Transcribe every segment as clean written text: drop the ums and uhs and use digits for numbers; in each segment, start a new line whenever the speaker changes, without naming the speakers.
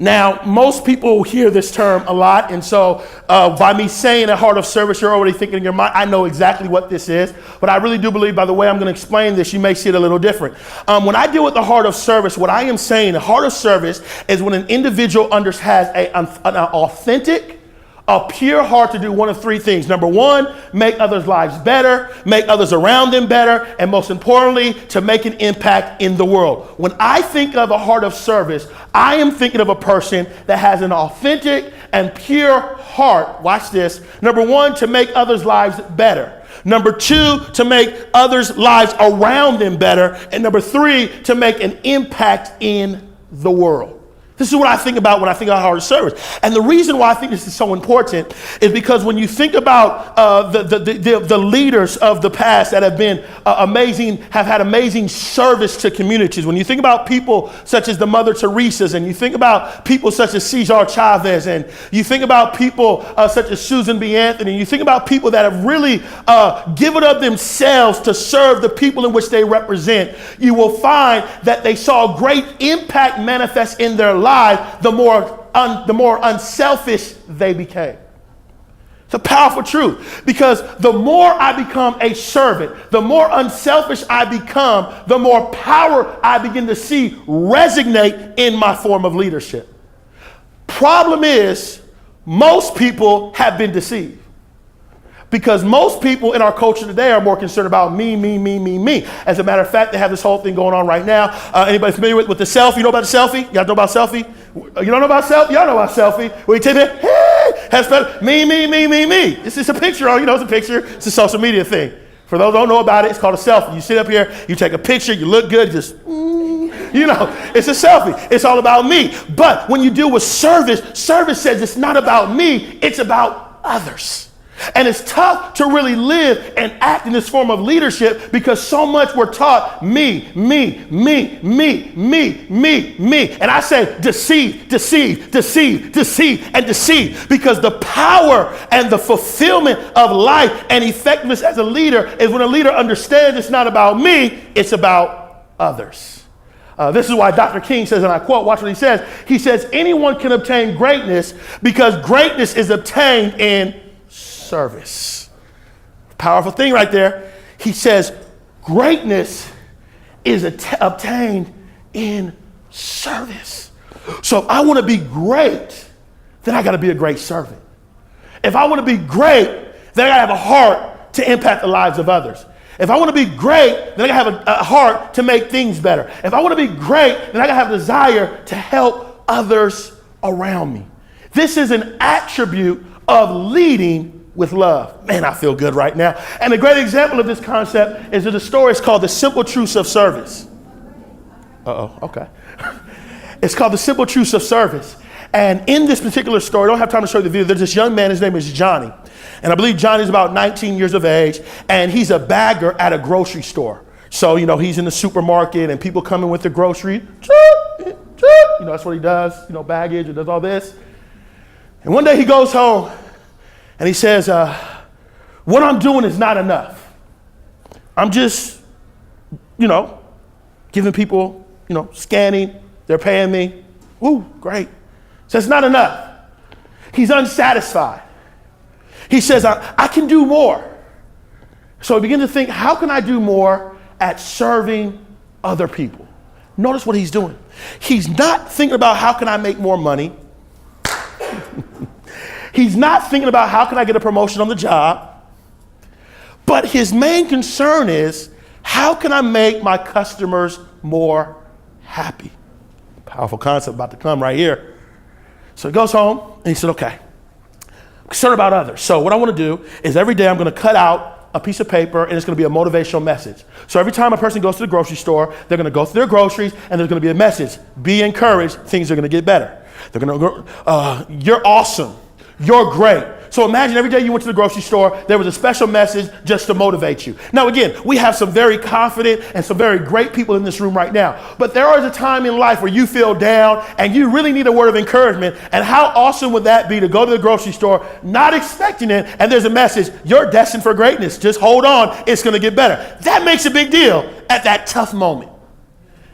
Now, most people hear this term a lot, and so by me saying a heart of service, you're already thinking in your mind, I know exactly what this is, but I really do believe by the way I'm going to explain this, you may see it a little different. When I deal with the heart of service, what I am saying, the heart of service is when an individual has an authentic, a pure heart to do one of three things. Number one, make others' lives better, make others around them better, and most importantly, to make an impact in the world. When I think of a heart of service, I am thinking of a person that has an authentic and pure heart. Watch this. Number one, to make others' lives better. Number two, to make others' lives around them better. And number three, to make an impact in the world. This is what I think about when I think about heart of service. And the reason why I think this is so important is because when you think about the leaders of the past that have been amazing, have had amazing service to communities. When you think about people such as the Mother Teresa's, and you think about people such as Cesar Chavez, and you think about people such as Susan B. Anthony, you think about people that have really given up themselves to serve the people in which they represent, you will find that they saw great impact manifest in their lives the more unselfish they became. It's a powerful truth, because the more I become a servant, the more unselfish I become, the more power I begin to see resonate in my form of leadership. Problem is, most people have been deceived. Because most people in our culture today are more concerned about me. As a matter of fact, they have this whole thing going on right now. Anybody familiar with the selfie? You know about the selfie? Y'all know about selfie? You don't know about selfie? Y'all know about selfie. Where you take it, hey, has me. This is a picture. It's a picture. It's a social media thing. For those who don't know about it, it's called a selfie. You sit up here, you take a picture, you look good, it's a selfie. It's all about me. But when you deal with service says it's not about me, it's about others. And it's tough to really live and act in this form of leadership because so much we're taught me. And I say deceive, because the power and the fulfillment of life and effectiveness as a leader is when a leader understands it's not about me, it's about others. This is why Dr. King says, and I quote, watch what he says. He says, anyone can obtain greatness because greatness is obtained in service. Powerful thing right there. He says greatness is obtained in service. So if I want to be great, then I got to be a great servant. If I want to be great, then I got to have a heart to impact the lives of others. If I want to be great, then I got to have a heart to make things better. If I want to be great, then I got to have a desire to help others around me. This is an attribute of leading with love. Man, I feel good right now. And a great example of this concept is the story. It's called The Simple Truths of Service. Okay. It's called The Simple Truths of Service. And in this particular story, I don't have time to show you the video. There's this young man, his name is Johnny. And I believe Johnny's about 19 years of age, and he's a bagger at a grocery store. So, he's in the supermarket and people come in with the grocery. That's what he does, baggage, and does all this. And one day he goes home, and he says, what I'm doing is not enough. I'm just, giving people, scanning. They're paying me. Ooh, great. So it's not enough. He's unsatisfied. He says, I can do more. So he begins to think, how can I do more at serving other people? Notice what he's doing. He's not thinking about how can I make more money. He's not thinking about how can I get a promotion on the job, but his main concern is how can I make my customers more happy? Powerful concept about to come right here. So he goes home and he said, okay, I'm concerned about others. So what I want to do is every day I'm going to cut out a piece of paper and it's going to be a motivational message. So every time a person goes to the grocery store, they're going to go through their groceries and there's going to be a message. Be encouraged, things are going to get better. They're going to go, you're awesome. You're great. So imagine every day you went to the grocery store, there was a special message just to motivate you. Now, again, we have some very confident and some very great people in this room right now. But there is a time in life where you feel down and you really need a word of encouragement. And how awesome would that be to go to the grocery store, not expecting it, and there's a message, you're destined for greatness. Just hold on. It's going to get better. That makes a big deal at that tough moment.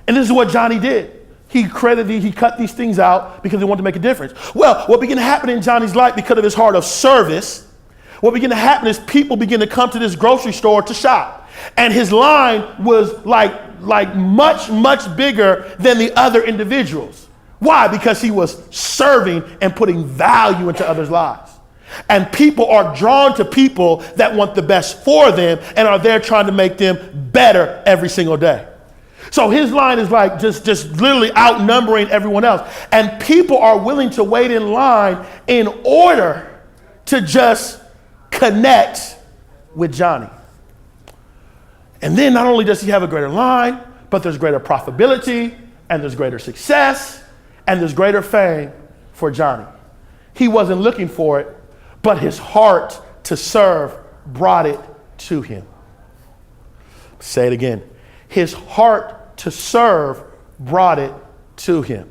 And this is what Johnny did. He cut these things out because he wanted to make a difference. Well, what began to happen in Johnny's life because of his heart of service, what began to happen is people began to come to this grocery store to shop. And his line was like much, much bigger than the other individuals. Why? Because he was serving and putting value into others' lives. And people are drawn to people that want the best for them and are there trying to make them better every single day. So his line is like just literally outnumbering everyone else. And people are willing to wait in line in order to just connect with Johnny. And then not only does he have a greater line, but there's greater profitability and there's greater success and there's greater fame for Johnny. He wasn't looking for it, but his heart to serve brought it to him. Say it again. His heart to serve brought it to him.